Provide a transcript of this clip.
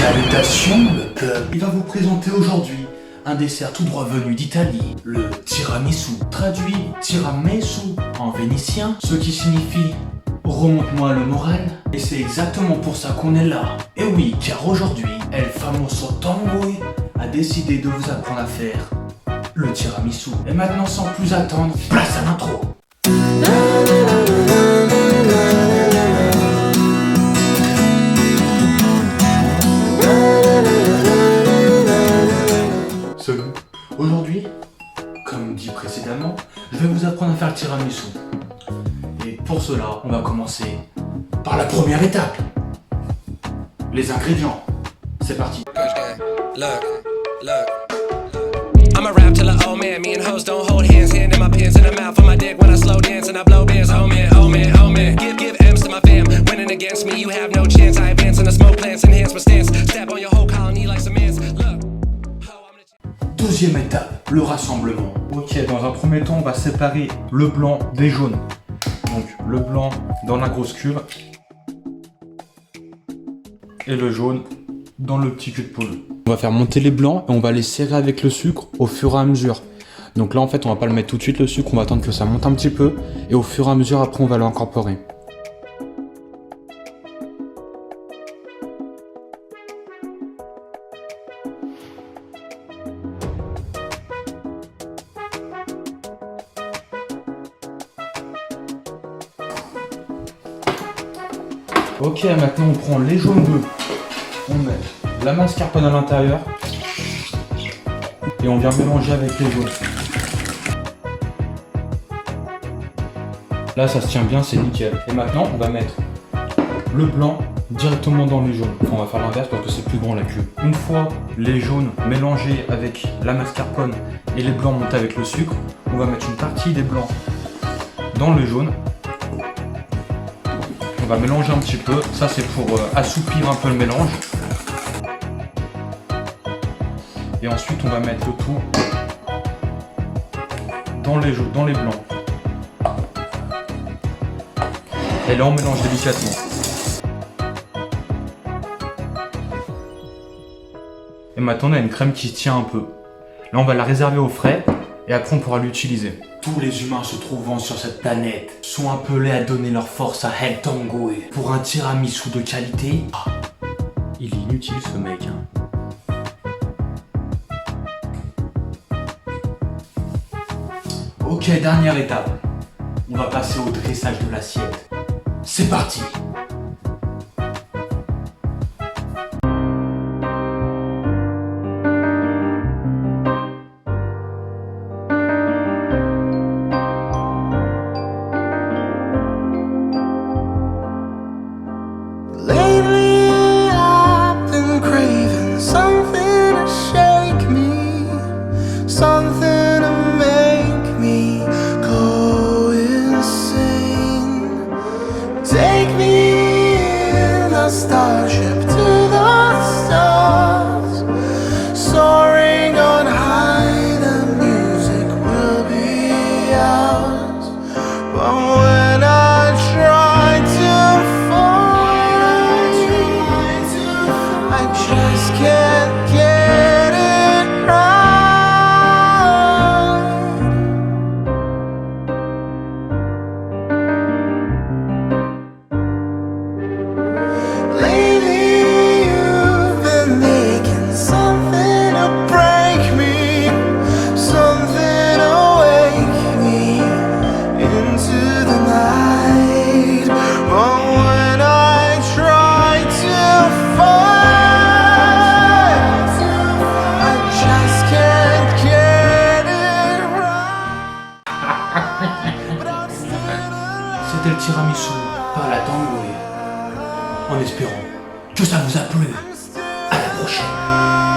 Salutations le peuple. Il va vous présenter aujourd'hui un dessert tout droit venu d'Italie, le tiramisu. Traduit tiramisu en vénitien, ce qui signifie remonte-moi le moral. Et c'est exactement pour ça qu'on est là. Et oui, car aujourd'hui, El Famoso Tanguy a décidé de vous apprendre à faire le tiramisu. Et maintenant, sans plus attendre, place à l'intro. Salut. Aujourd'hui, comme dit précédemment, je vais vous apprendre à faire le tiramisu. Et pour cela, on va commencer par la première étape. Les ingrédients. C'est parti. I'm a rap till a old man. Me and hoes don't hold hands. Hand in my pants in the mouth of my dick when I slow dance and I blow bands. Oh man, oh man, oh man. Give M's to my fam. Winning against me, you have no chance. I advance in the smoke plants, enhance my stance. Step on your whole colony like some ants. Look. Deuxième étape, le rassemblement. Ok, dans un premier temps, on va séparer le blanc des jaunes. Donc le blanc dans la grosse cuve et le jaune dans le petit cul de poule. On va faire monter les blancs et on va les serrer avec le sucre au fur et à mesure. Donc là en fait on va pas le mettre tout de suite le sucre, on va attendre que ça monte un petit peu et au fur et à mesure après on va l'incorporer. Ok, maintenant on prend les jaunes d'œufs, on met la mascarpone à l'intérieur et on vient mélanger avec les jaunes. Là ça se tient bien, c'est nickel. Et maintenant on va mettre le blanc directement dans les jaunes. Enfin, on va faire l'inverse parce que c'est plus grand la cuve. Une fois les jaunes mélangés avec la mascarpone et les blancs montés avec le sucre, on va mettre une partie des blancs dans le jaune. On va mélanger un petit peu, ça c'est pour assouplir un peu le mélange. Et ensuite on va mettre le tout dans les blancs. Et là on mélange délicatement. Et maintenant on a une crème qui se tient un peu. Là on va la réserver au frais et après on pourra l'utiliser. Tous les humains se trouvant sur cette planète sont appelés à donner leur force à El Tanguy. Pour un tiramisu de qualité, il est inutile ce mec. Ok, dernière étape. On va passer au dressage de l'assiette. C'est parti! Starship to the stars, soaring on high, the music will be ours. But when I try to fall, I just can't get it right. C'était le tiramisu par la Tanguy. En espérant que ça vous a plu. À la prochaine.